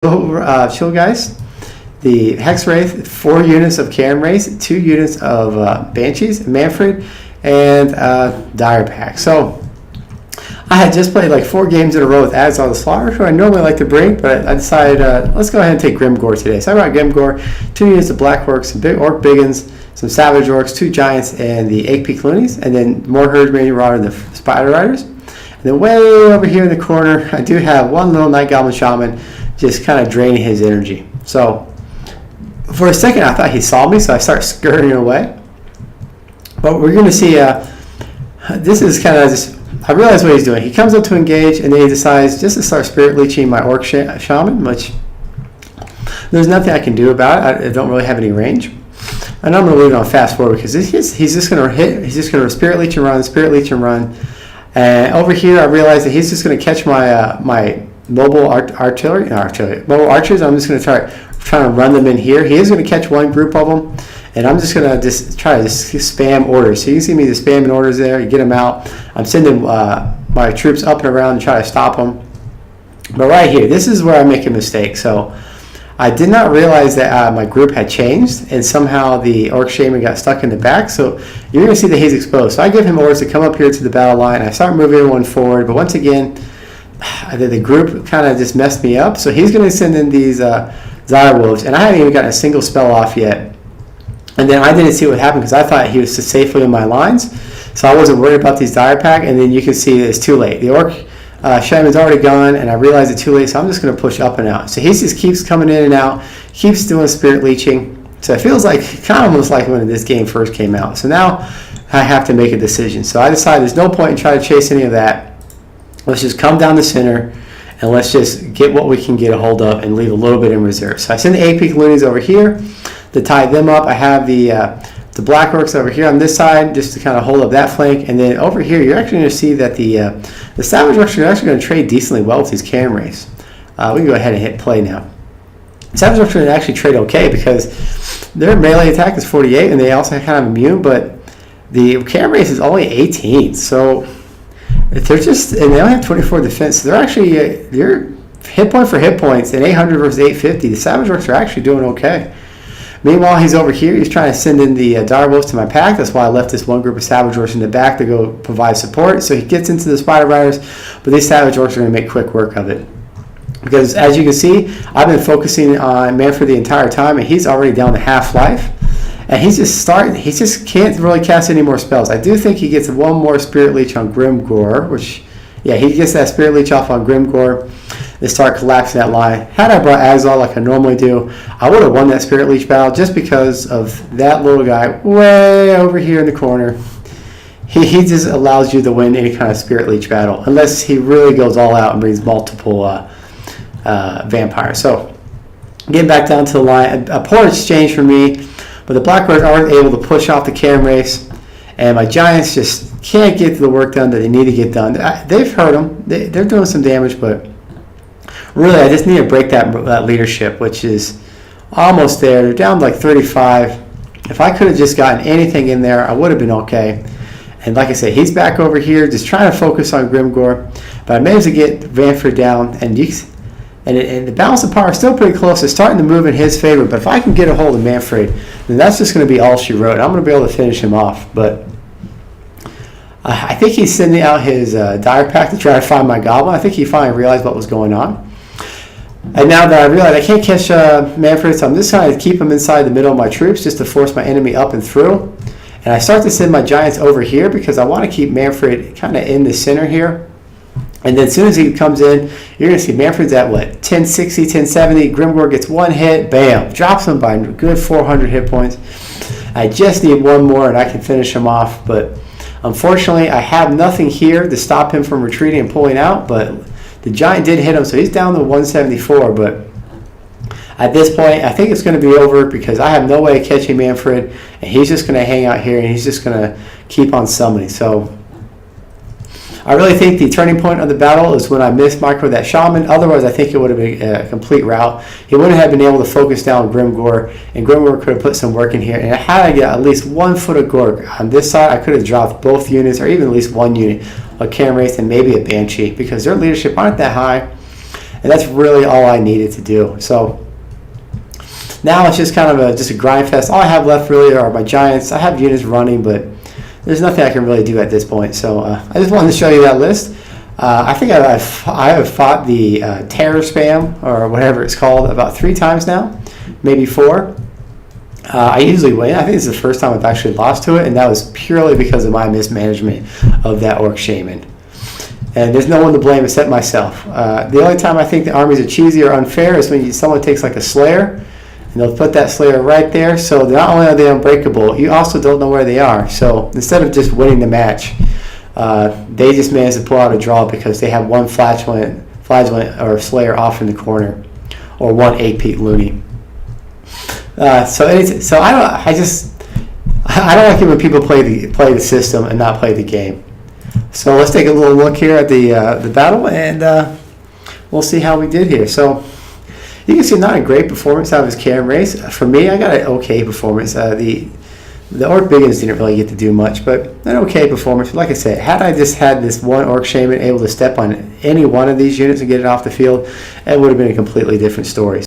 Chill guys. The Hex Wraith, 4 units of Karen Wraith, 2 units of Banshees, Manfred, and Dire Pack. So I had just played like 4 games in a row with Azal the Slaughter, who I normally like to bring, but I decided let's go ahead and take Grimgore today. So I brought Grimgore, 2 units of Black Orcs, some big Orc Biggins, some Savage Orcs, 2 Giants, and the 8 Peak Loonies, and then more Herd Marauder and the Spider Riders. And then way over here in the corner, I do have 1 little Night Goblin Shaman, just kind of draining his energy. So for a second I thought he saw me, so I start scurrying away. But we're going to see, this is kind of just, I realize what he's doing. He comes up to engage, and then he decides just to start Spirit Leeching my Orc Shaman, which there's nothing I can do about it. I don't really have any range. And I'm going to leave it on fast forward because he's just going to hit, he's just going to Spirit Leech and run, Spirit Leech and run. And over here I realize that he's just going to catch my my mobile mobile archers. I'm just going to try to run them in here. He is going to catch 1 group of them, and I'm just going to try to spam orders. So you can see me just spamming orders there. You get them out. I'm sending my troops up and around and try to stop them. But right here, this is where I make a mistake. So I did not realize that my group had changed, and somehow the Orc Shaman got stuck in the back. So you're going to see that he's exposed. So I give him orders to come up here to the battle line. I start moving everyone forward, but once again, the group kind of just messed me up. So he's going to send in these Dire Wolves, and I haven't even gotten a single spell off yet. And then I didn't see what happened because I thought he was safely in my lines, so I wasn't worried about these Dire Pack. And then you can see it's too late. The Orc Shaman's already gone, and I realized it's too late, so I'm just going to push up and out. So he just keeps coming in and out, keeps doing Spirit Leeching. So it feels like, kind of almost like when this game first came out. So now I have to make a decision. So I decided there's no point in trying to chase any of that. Let's just come down the center, and let's just get what we can get a hold of and leave a little bit in reserve. So I send the 8 Peak Loonies over here to tie them up. I have the Black Orcs over here on this side just to kind of hold up that flank. And then over here, you're actually going to see that the Savage Orcs are actually going to trade decently well with these Karen Wraiths. We can go ahead and hit play now. Savage Orcs are going to actually trade okay because their melee attack is 48, and they also have kind of immune, but the Karen Wraith is only 18. So they're just, and they only have 24 defense. So they're actually, they're hit point for hit points, and 800 versus 850. The Savage Orcs are actually doing okay. Meanwhile, he's over here. He's trying to send in the Dire Wolves to my pack. That's why I left this 1 group of Savage Orcs in the back to go provide support. So he gets into the Spider Riders, but these Savage Orcs are going to make quick work of it. Because as you can see, I've been focusing on Manfred the entire time, and he's already down to half life. And he just can't really cast any more spells. I do think he gets 1 more Spirit Leech on Grimgore, which, yeah, he gets that Spirit Leech off on Grimgore. They start collapsing that line. Had I brought Azal like I normally do, I would have won that Spirit Leech battle just because of that little guy way over here in the corner. He just allows you to win any kind of Spirit Leech battle, unless he really goes all out and brings multiple vampires. So, getting back down to the line, a poor exchange for me. But the Black Orcs aren't able to push off the Karen Wraiths, and my Giants just can't get the work done that they need to get done. They've hurt them. They're doing some damage, but really I just need to break that leadership, which is almost there. They're down to like 35. If I could have just gotten anything in there, I would have been okay. And like I said, he's back over here just trying to focus on Grimgore. But I managed to get Manfred down, and the balance of power is still pretty close. It's starting to move in his favor, but if I can get a hold of Manfred, then that's just going to be all she wrote. I'm going to be able to finish him off. But I think he's sending out his Dire Pack to try to find my Goblin. I think he finally realized what was going on. And now that I realize I can't catch Manfred, so I'm just trying to keep him inside the middle of my troops just to force my enemy up and through. And I start to send my Giants over here because I want to keep Manfred kind of in the center here. And then as soon as he comes in, you're going to see Manfred's at what? 1060, 1070. Grimgore gets 1 hit. Bam. Drops him by a good 400 hit points. I just need 1 more and I can finish him off. But unfortunately, I have nothing here to stop him from retreating and pulling out. But the Giant did hit him, so he's down to 174. But at this point, I think it's going to be over because I have no way of catching Manfred. And he's just going to hang out here and he's just going to keep on summoning. So I really think the turning point of the battle is when I missed micro that Shaman. Otherwise, I think it would have been a complete rout. He wouldn't have been able to focus down Grimgore, and Grimgore could have put some work in here. And had I got at least 1 foot of Gorg on this side, I could have dropped both units, or even at least 1 unit, a Karen Wraith and maybe a Banshee, because their leadership aren't that high. And that's really all I needed to do. So now it's just kind of just a grind fest. All I have left really are my giants. I have units running, but there's nothing I can really do at this point. So I just wanted to show you that list. I think I have fought the terror spam, or whatever it's called, about 3 times now, maybe 4. I usually win. I think this is the first time I've actually lost to it, and that was purely because of my mismanagement of that orc shaman. And there's no one to blame except myself. The only time I think the armies are cheesy or unfair is when someone takes like a slayer, and they'll put that slayer right there. So not only are they unbreakable, you also don't know where they are. So instead of just winning the match, they just managed to pull out a draw because they have one flatulent or slayer off in the corner, or one 8-peat loony. So I don't like it when people play the system and not play the game. So let's take a little look here at the battle, and we'll see how we did here. So you can see not a great performance out of his Karen race. For me, I got an okay performance. The Orc Biggins didn't really get to do much, but an okay performance. Like I said, had I just had this one Orc Shaman able to step on any one of these units and get it off the field, it would have been a completely different story.